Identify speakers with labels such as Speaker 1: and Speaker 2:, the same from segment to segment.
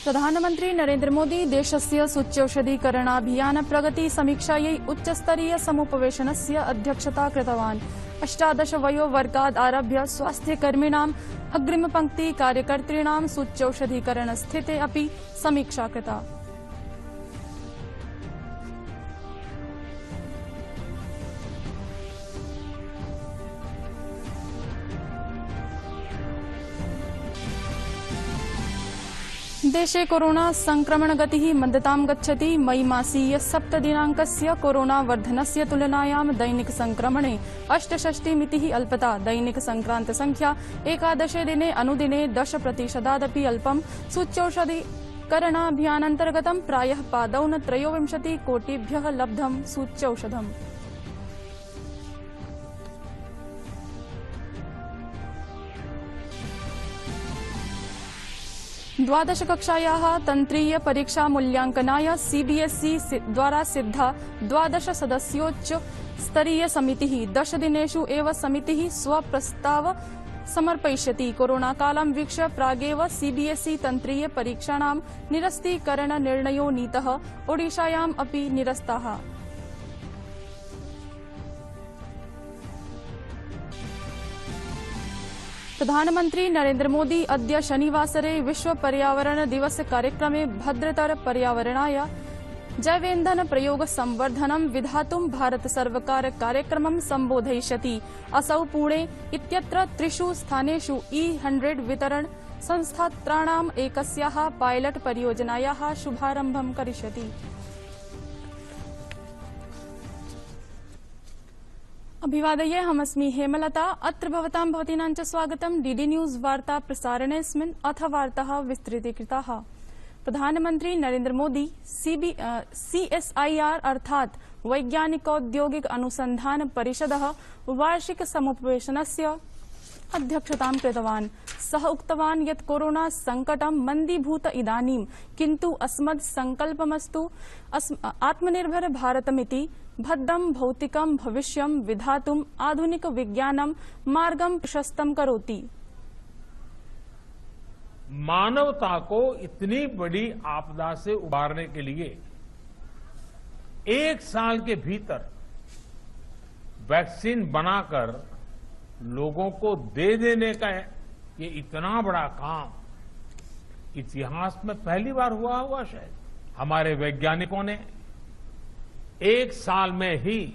Speaker 1: प्रधानमंत्री नरेंद्र मोदी देशस्य सूच्यौषधीकरणाभियान प्रगति समीक्षायै उच्चस्तरीय समुपवेशनस्य अध्यक्षता कृतवान्। 18 वयोवर्गात् आरभ्य स्वास्थ्यकर्मिणाम् अग्रिमपंक्ति कार्यकर्तॄणां सूच्यौषधीकरणस्थिते अपि समीक्षा कृता। देशे कोरोना संक्रमण गतिः मन्दतां गच्छति। मई मासीय 7 दिनाङ्कस्य कोरोना वर्धनस्य तुलनायां दैनिक संक्रमणे 68 मितिः अल्पता। दैनिक संक्रांत संख्या 11 दिने अनुदिने 10% अल्पम्। सूच्यौषधीकरणाभियानान्तर्गतं प्रायः पादौन 23 कोटिभ्यः लब्धं सूच्यौषधम्। द्वादश कक्षायाः तन्त्रीय परीक्षा मूल्यांकनाय सीबीएसई द्वारा सिद्धा 12 सदस्योच्च स्तरीय समितिः 10 दिनेषु एव समितिः स्वप्रस्ताव समर्पयिष्यति। कोरोना कालं वीक्ष्य प्रागेव सीबीएसई तन्त्रीय परीक्षाणां निरस्तीकरणनिर्णयो नीतः। ओडिशायाम् अपि निरस्ताः। प्रधानमंत्री नरेंद्र मोदी अद्य शनिवासरे विश्व पर्यावरण दिवस कार्यक्रमे भद्रतर पर्यावरणाय जैवेन्धन प्रयोग संवर्धनं विधातुं भारत सर्वकार कार्यक्रमं संबोधयिष्यति। असौ पुणे इत्यत्र 3 स्थानेषु E100 वितरण संस्थात्राणाम् एकस्याः पायलट परियोजनायाः शुभारम्भं करिष्यति। अभिवादये, अहमस्मि हेमलता। अत्र भवतां भवतीनां च स्वागतं डीडी न्यूज वार्ता प्रसारणेऽस्मिन्। अथ वार्ताः विस्तृतीकृताः। प्रधानमंत्री नरेंद्र मोदी CSIR अर्थात् वैज्ञानिकौद्योगिक अनुसंधान परिषदः वार्षिक समुपवेशनस्य अध्यक्षतां कृतवान्। सः उक्तवान् यत् कोरोना संकटं मन्दीभूत इदानीं, किन्तु अस्मद् संकल्पमस्तु आत्मनिर्भर भारतमिति। भद्रं भौतिकं भविष्यं विधातुम् आधुनिक विज्ञानं मार्गं प्रशस्तं करोति।
Speaker 2: मानवता को इतनी बड़ी आपदा से उबारने के लिए 1 साल के भीतर वैक्सीन बनाकर लोगों को दे देने का ये इतना बड़ा काम इतिहास में पहली बार हुआ होगा। शायद हमारे वैज्ञानिकों ने 1 साल में he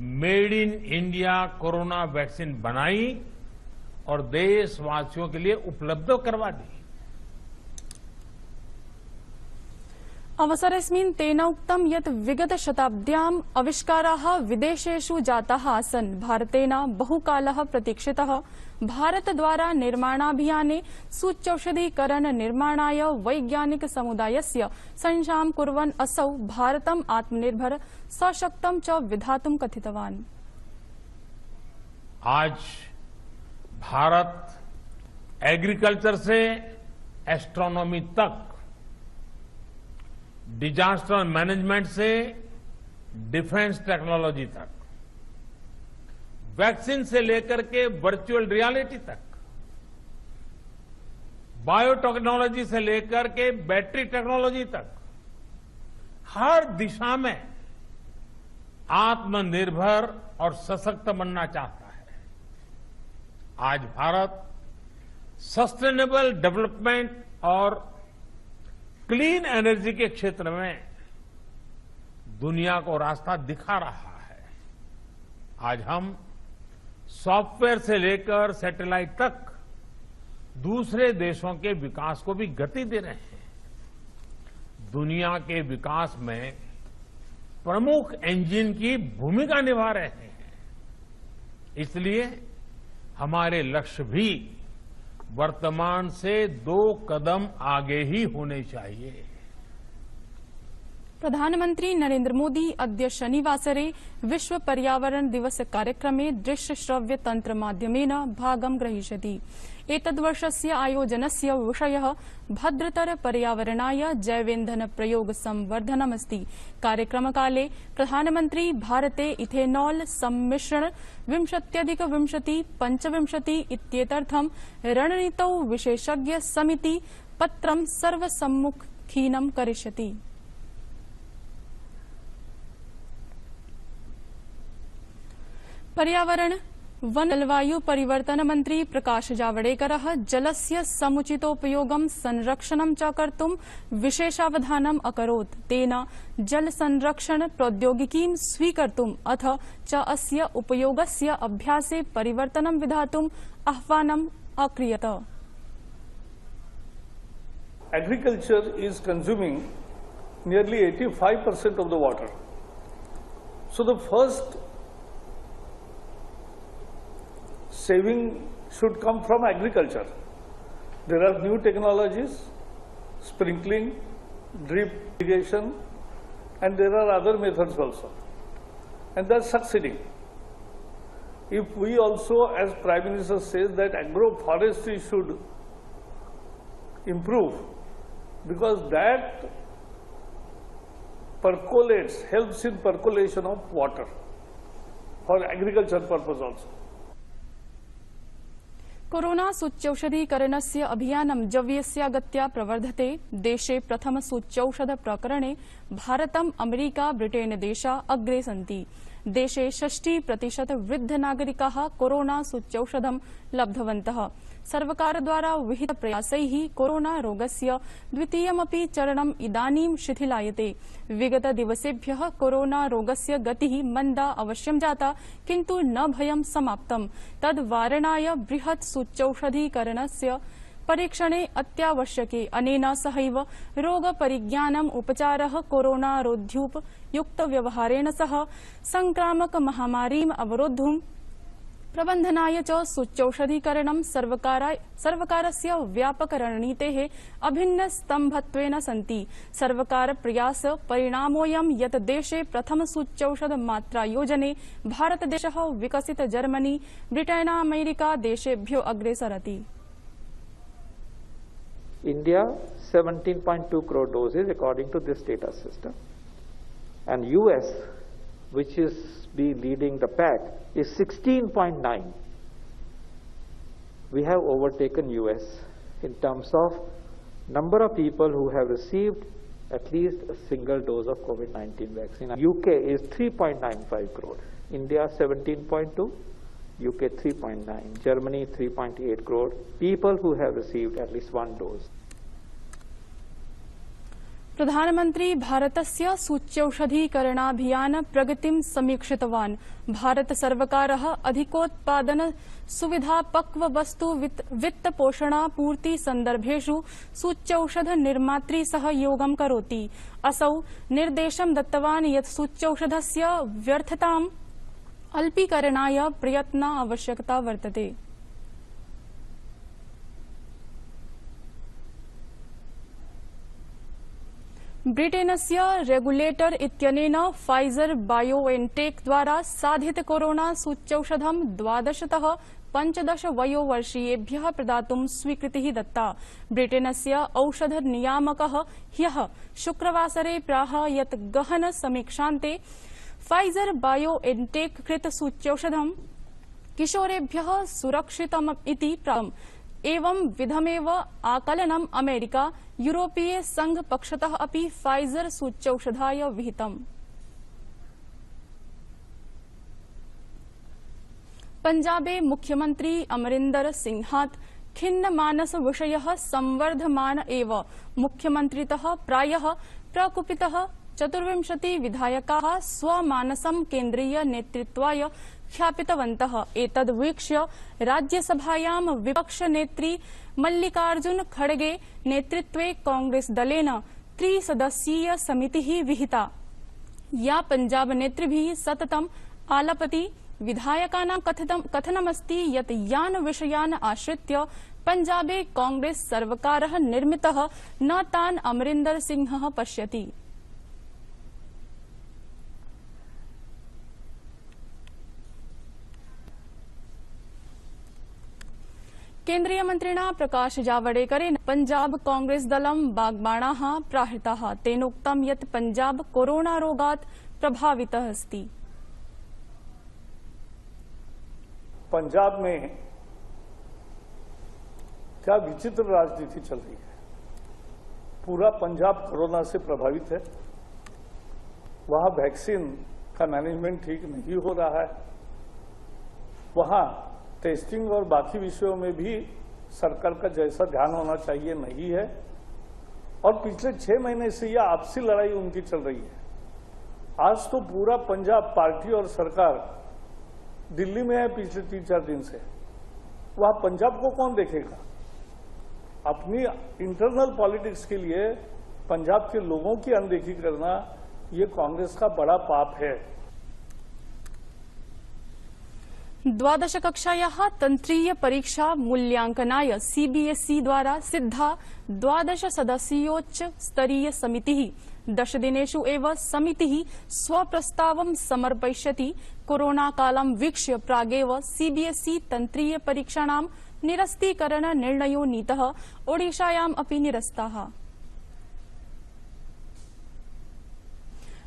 Speaker 2: made in India corona vaccine बनाई और देशवासियों के लिए उपलब्ध करवा दी।
Speaker 1: अवसरेऽस्मिन् तेन उक्तं यत् विगत शताब्द्याम् आविष्काराः विदेशेषु जाताः आसन्। भारतेन बहुकालः प्रतीक्षितः भारतद्वारा निर्माणाभियाने सूच्यौषधीकरण निर्माणाय वैज्ञानिक समुदायस्य संशां कुर्वन् असौ भारतम् आत्मनिर्भर सशक्तं च विधातुं कथितवान्।
Speaker 2: आज भारत एग्रीकल्चर से एस्ट्रोनॉमी तक, डिजास्टर मैनेजमेंट से डिफेंस टेक्नोलॉजी तक, वैक्सीन से लेकर के वर्चुअल रियलिटी तक, बायोटेक्नोलॉजी से लेकर के बैटरी टेक्नोलॉजी तक, हर दिशा में आत्मनिर्भर और सशक्त बनना चाहता है। आज भारत सस्टेनेबल डेवलपमेंट और क्लीन एनर्जी के क्षेत्र में दुनिया को रास्ता दिखा रहा है। आज हम सॉफ्टवेयर से लेकर सैटेलाइट तक दूसरे देशों के विकास को भी गति दे रहे हैं। दुनिया के विकास में प्रमुख इंजन की भूमिका निभा रहे हैं। इसलिए हमारे लक्ष्य भी वर्तमान से 2 कदम आगे ही होने चाहिए।
Speaker 1: प्रधानमंत्री नरेंद्र मोदी अद्य शनिवासरे विश्व पर्यावरण दिवस कार्यक्रमे दृश्य श्रव्य तंत्र माध्यमेन भागं ग्रहीष्यति। एतद्वर्षस्य आयोजनस्य विषयः भद्रतर पर्यावरणाय जैवेन्धन प्रयोग संवर्धनमस्ति। कार्यक्रमकाले प्रधानमंत्री भारते इथेनॉल सम्मिश्रण 20-25 इत्येतर्थं रणनीतौ विशेषज्ञ समिति पत्रं सर्वसम्मुखीनं करिष्यति। पर्यावरण वन जलवायु परिवर्तन मंत्री प्रकाश जावडेकरः जलस्य समुचितोपयोगं संरक्षणं च कर्तुं विशेषावधानम् अकरोत्। तेन जल संरक्षण प्रौद्योगिकीं स्वीकर्तुम् अथ च अस्य उपयोगस्य अभ्यासे परिवर्तनं विधातुम् आह्वानम् अक्रियत।
Speaker 3: Agriculture is consuming nearly 85% of the water. So the first saving should come from agriculture. There are new technologies, sprinkling, drip irrigation, and there are other methods also. And they are succeeding. If we also, as Prime Minister says, that agroforestry should improve, because that percolates, helps in percolation of water for agriculture purpose also.
Speaker 1: Corona सूच्यौषधीकरणस्य अभियानं जवीयस्या गत्या प्रवर्धते। देशे प्रथम सूच्यौषध प्रकरणे भारतम्, America, Britain देशा अग्रे सन्ति। देशे 60% वृद्ध नागरिकाः कोरोना सूच्यौषधं लब्धवन्तः। सर्वकारद्वारा विहित प्रयासैः कोरोना रोगस्य द्वितीयमपि चरणम् इदानीं शिथिलायते। विगत दिवसेभ्यः कोरोना रोगस्य गतिः मन्दा अवश्यं जाता, किन्तु न भयं समाप्तम्। तद्वारणाय बृहत् सूच्यौषधीकरणस्य परीक्षणे अत्यावश्यके। अनेन सहैव रोगपरिज्ञानम्, उपचारः, कोरोनारोध्युपयुक्तव्यवहारेण सह संक्रामक महामारीम् अवरोद्धुम् प्रबन्धनाय च सूच्यौषधीकरणं सर्वकारस्य व्यापकरणनीतेः अभिन्नस्तम्भत्वेन सन्ति। सर्वकारप्रयास परिणामोऽयं यत् देशे प्रथम सूच्यौषध मात्रायोजने भारतदेशः विकसित जर्मनी, ब्रिटेन, अमेरिका देशेभ्यो अग्रे सरति।
Speaker 4: India 17.2 crore doses according to this data system, and US, which is leading the pack, is 16.9. We have overtaken US in terms of number of people who have received at least a single dose of COVID-19 vaccine. UK is 3.95 crore, India 17.2, UK 3.9, Germany 3.8 crore people who have received at least one dose.
Speaker 1: प्रधानमंत्री भारतस्य सूच्यौषधीकरणाभियान प्रगतिं समीक्षितवान्। भारत सर्वकारः अधिकोत्पादन सुविधा पक्व वस्तु वित्त पोषणापूर्ति सन्दर्भेषु सूच्यौषध निर्मातृ सहयोगं करोति। असौ निर्देशं दत्तवान् यत् सूच्यौषधस्य व्यर्थताम् अल्पीकरणाय प्रयत्ना आवश्यकता वर्तते। ब्रिटेनस्य रेगुलेटर इत्यनेन फाइजर बायोएनटेक द्वारा साधित कोरोना सूच्यौषधं 12तः 15 वयोवर्षीयेभ्यः प्रदातुं स्वीकृतिः दत्ता। ब्रिटेनस्य औषध नियामकः ह्यः शुक्रवासरे प्राह यत् गहन समीक्षान्ते फाइजर बायोएनटेक कृत सूच्यौषधं किशोरेभ्यः सुरक्षितमिति प्राप्तम्। एवं विधमेव आकलनम् अमेरिका, यूरोपीय संघ पक्षतः अपि फाइजर सूच्यौषधाय विहितम्। पंजाबे मुख्यमंत्री अमरिंदर सिंहात् खिन्नमानस विषयः संवर्धमान एव। मुख्यमंत्रितः प्रायः प्रकुपितः 24 विधायकाः स्वमानसं केन्द्रीय नेतृत्वाय ख्यापितवन्तः। एतद्वीक्ष्य राज्यसभायां विपक्ष नेत्री मल्लिकार्जुन खड़गे नेतृत्वे कांग्रेस दलेन 3 सदस्यीय समितिः विहिता, या पंजाब नेतृभिः सततम् आलपति। विधायकानां कथनमस्ति यत् यान् विषयान् आश्रित्य पंजाबे कांग्रेस सर्वकारः निर्मितः, न तान् अमरिंदर सिंहः पश्यति। केन्द्रीय मन्त्रिणा प्रकाश जावडेकरेण पंजाब कांग्रेस दलं बाग्बाणाः प्राहृताः। तेनोक्तं यत् पंजाब कोरोना रोगात् प्रभावितः अस्ति।
Speaker 3: पंजाब में क्या विचित्र राजनीति चल रही है। पूरा पंजाब कोरोना से प्रभावित है। वहां वैक्सीन का मैनेजमेंट ठीक नहीं हो रहा है। वहां टेस्टिंग और बाकी विषयों में भी सरकार का जैसा ध्यान होना चाहिए नहीं है। और पिछले 6 महीने से यह आपसी लड़ाई उनकी चल रही है। आज तो पूरा पंजाब पार्टी और सरकार दिल्ली में है पिछले 3-4 दिन से। वहां पंजाब को कौन देखेगा? अपनी इंटरनल पॉलिटिक्स के लिए पंजाब के लोगों की अनदेखी करना ये कांग्रेस का बड़ा पाप है।
Speaker 1: द्वादश कक्षायाः तन्त्रीय परीक्षा मूल्यांकनाय सीबीएसई द्वारा सिद्धा 12 सदस्योच्च स्तरीय समितिः 10 दिनेषु एव समितिः स्वप्रस्तावं समर्पयिष्यति। कोरोना कालं वीक्ष्य प्रागेव सीबीएसई तन्त्रीय परीक्षाणां निरस्तीकरण निर्णयो नीतः। ओडिशायाम् अपि निरस्ताः।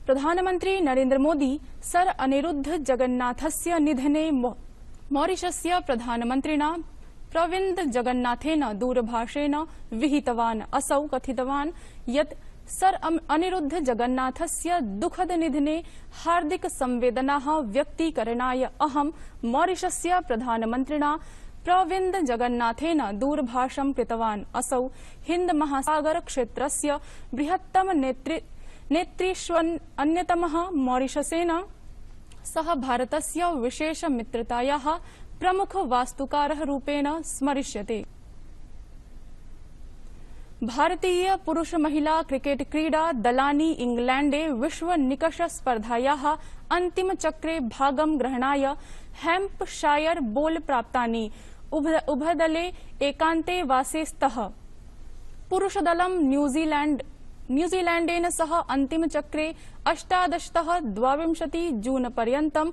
Speaker 1: प्रधानमन्त्री नरेन्द्र मोदी सर अनिरुद्ध जगन्नाथस्य निधने मॉरिशस्य प्रधानमन्त्रिणा प्रविन्द जगन्नाथेन दूरभाषेण विहितवान्। असौ कथितवान् यत् सर अनिरुद्ध जगन्नाथस्य दुःखद निधने हार्दिक संवेदनाः व्यक्तीकरणाय अहं मॉरिशस्य प्रधानमन्त्रिणा प्रविन्द जगन्नाथेन दूरभाषं कृतवान्। असौ हिन्द महासागर क्षेत्रस्य बृहत्तम नेतृष्वन्यतमः मॉरिशसेन सह भारतस्य विशेष मित्रतायाः प्रमुख वास्तुकारः रूपेण स्मरिष्यते। भारतीय पुरुष महिला क्रिकेट क्रीडा दलानि इंग्लैंडे विश्व निकष स्पर्धायाः अन्तिम चक्रे भागं ग्रहणाय हैम्पशायर बोल प्राप्तानि। उभयदले एकान्ते वासे स्तः। पुरुषदलं न्यूजीलैंडेन सह अन्तिमचक्रे 18तः 22 जून पर्यन्तम्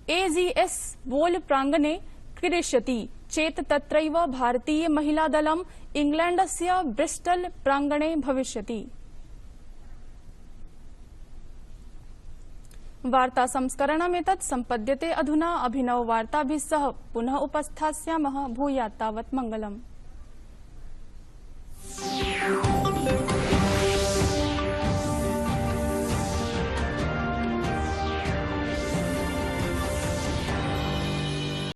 Speaker 1: एजीएस बोल प्रांगणे क्रीडिष्यति चेत् तत्रैव भारतीय महिला दलम् इंग्लैंडस्य ब्रिस्टल प्रांगणे भविष्यति। वार्ता संस्करणमेतत् सम्पद्यते अधुना। अभिनव वार्ताभिः सह पुनः उपस्थास्यामः। भूयात् तावत् मङ्गलम्।